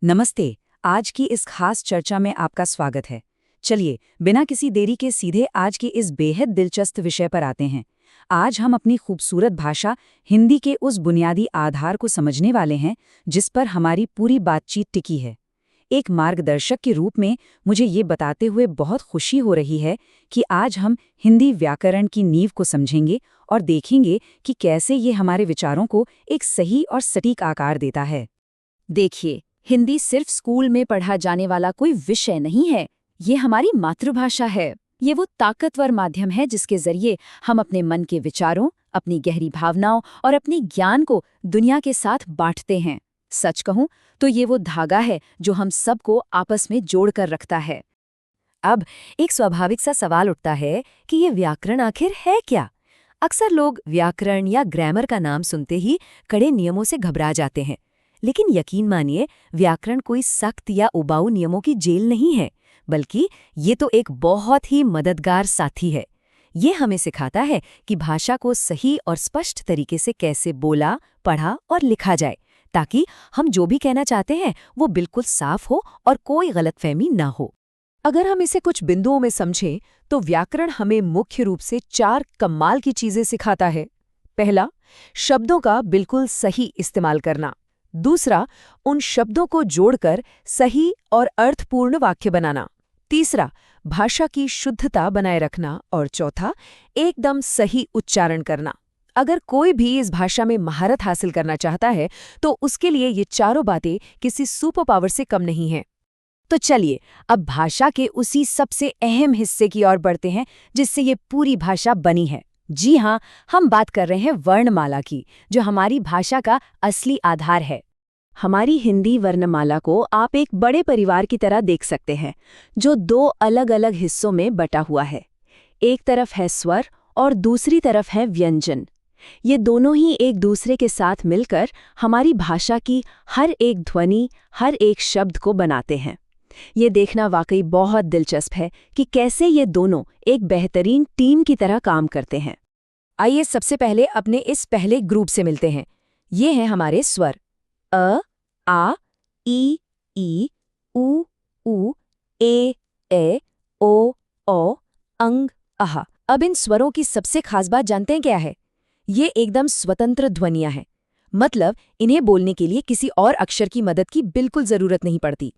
नमस्ते। आज की इस खास चर्चा में आपका स्वागत है। चलिए, बिना किसी देरी के सीधे आज की इस बेहद दिलचस्प विषय पर आते हैं। आज हम अपनी खूबसूरत भाषा हिंदी के उस बुनियादी आधार को समझने वाले हैं जिस पर हमारी पूरी बातचीत टिकी है। एक मार्गदर्शक के रूप में मुझे ये बताते हुए बहुत खुशी हो रही है कि आज हम हिंदी व्याकरण की नींव को समझेंगे और देखेंगे कि कैसे ये हमारे विचारों को एक सही और सटीक आकार देता है। देखिए, हिंदी सिर्फ स्कूल में पढ़ा जाने वाला कोई विषय नहीं है। ये हमारी मातृभाषा है। ये वो ताकतवर माध्यम है जिसके जरिए हम अपने मन के विचारों, अपनी गहरी भावनाओं और अपने ज्ञान को दुनिया के साथ बांटते हैं। सच कहूं तो ये वो धागा है जो हम सबको आपस में जोड़कर रखता है। अब एक स्वाभाविक सा सवाल उठता है कि ये व्याकरण आखिर है क्या? अक्सर लोग व्याकरण या ग्रामर का नाम सुनते ही कड़े नियमों से घबरा जाते हैं। लेकिन यकीन मानिए, व्याकरण कोई सख्त या उबाऊ नियमों की जेल नहीं है, बल्कि ये तो एक बहुत ही मददगार साथी है। ये हमें सिखाता है कि भाषा को सही और स्पष्ट तरीके से कैसे बोला, पढ़ा और लिखा जाए, ताकि हम जो भी कहना चाहते हैं वो बिल्कुल साफ हो और कोई गलतफहमी ना हो। अगर हम इसे कुछ बिंदुओं में समझें तो व्याकरण हमें मुख्य रूप से 4 कमाल की चीजें सिखाता है। पहला, शब्दों का बिल्कुल सही इस्तेमाल करना। दूसरा, उन शब्दों को जोड़कर सही और अर्थपूर्ण वाक्य बनाना। तीसरा, भाषा की शुद्धता बनाए रखना। और चौथा, एकदम सही उच्चारण करना। अगर कोई भी इस भाषा में महारत हासिल करना चाहता है तो उसके लिए ये चारों बातें किसी सुपर पावर से कम नहीं हैं। तो चलिए, अब भाषा के उसी सबसे अहम हिस्से की ओर बढ़ते हैं जिससे ये पूरी भाषा बनी है। जी हाँ, हम बात कर रहे हैं वर्णमाला की, जो हमारी भाषा का असली आधार है। हमारी हिंदी वर्णमाला को आप एक बड़े परिवार की तरह देख सकते हैं, जो 2 अलग-अलग हिस्सों में बटा हुआ है। एक तरफ है स्वर और दूसरी तरफ है व्यंजन। ये दोनों ही एक दूसरे के साथ मिलकर हमारी भाषा की हर एक ध्वनि, हर एक शब्द को बनाते हैं। ये देखना वाकई बहुत दिलचस्प है कि कैसे ये दोनों एक बेहतरीन टीम की तरह काम करते हैं। आइए सबसे पहले अपने इस पहले ग्रुप से मिलते हैं। ये हैं हमारे स्वर: अ, आ, ई, उ, ए, ओ, अंग, अहा। अब इन स्वरों की सबसे खास बात जानते हैं क्या है? ये एकदम स्वतंत्र ध्वनियां हैं। मतलब इन्हें बोलने के लिए किसी और अक्षर की मदद की बिल्कुल जरूरत नहीं पड़ती।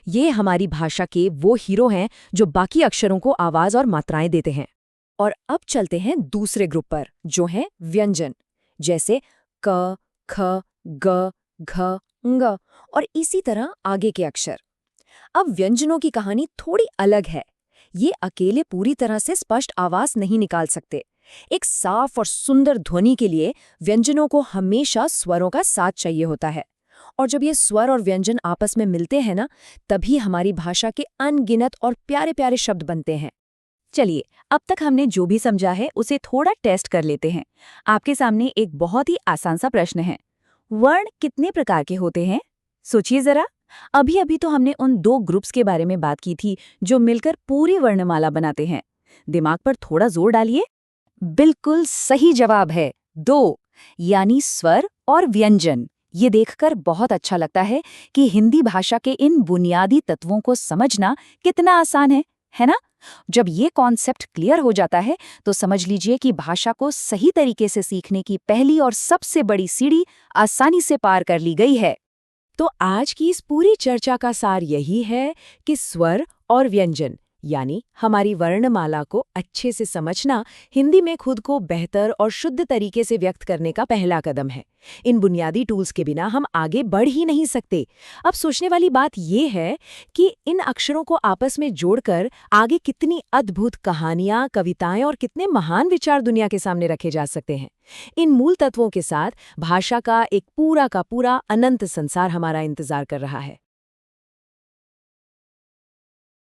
ये हमारी भाषा के वो हीरो हैं जो बाकी अक्षरों को आवाज और मात्राएं देते हैं। और अब चलते हैं दूसरे ग्रुप पर, जो हैं व्यंजन, जैसे क, ख, ग, घ, ङ और इसी तरह आगे के अक्षर। अब व्यंजनों की कहानी थोड़ी अलग है। ये अकेले पूरी तरह से स्पष्ट आवाज नहीं निकाल सकते। एक साफ और सुंदर ध्वनि के लिए व्यंजनों को हमेशा स्वरों का साथ चाहिए होता है। और जब ये स्वर और व्यंजन आपस में मिलते हैं ना, तभी हमारी भाषा के अनगिनत और प्यारे प्यारे शब्द बनते हैं। चलिए, अब तक हमने जो भी समझा है उसे थोड़ा टेस्ट कर लेते हैं। आपके सामने एक बहुत ही आसान सा प्रश्न है। वर्ण कितने प्रकार के होते हैं? सोचिए जरा। अभी अभी तो हमने उन 2 ग्रुप्स के बारे में बात की थी जो मिलकर पूरी वर्णमाला बनाते हैं। दिमाग पर थोड़ा जोर डालिए। बिल्कुल सही जवाब है 2, यानी स्वर और व्यंजन। ये देखकर बहुत अच्छा लगता है कि हिंदी भाषा के इन बुनियादी तत्वों को समझना कितना आसान है ना? जब ये कॉन्सेप्ट क्लियर हो जाता है तो समझ लीजिए कि भाषा को सही तरीके से सीखने की पहली और सबसे बड़ी सीढ़ी आसानी से पार कर ली गई है। तो आज की इस पूरी चर्चा का सार यही है कि स्वर और व्यंजन यानी हमारी वर्णमाला को अच्छे से समझना हिंदी में खुद को बेहतर और शुद्ध तरीके से व्यक्त करने का पहला कदम है। इन बुनियादी टूल्स के बिना हम आगे बढ़ ही नहीं सकते। अब सोचने वाली बात ये है कि इन अक्षरों को आपस में जोड़कर आगे कितनी अद्भुत कहानियां, कविताएं और कितने महान विचार दुनिया के सामने रखे जा सकते हैं। इन मूल तत्वों के साथ भाषा का एक पूरा का पूरा अनंत संसार हमारा इंतजार कर रहा है।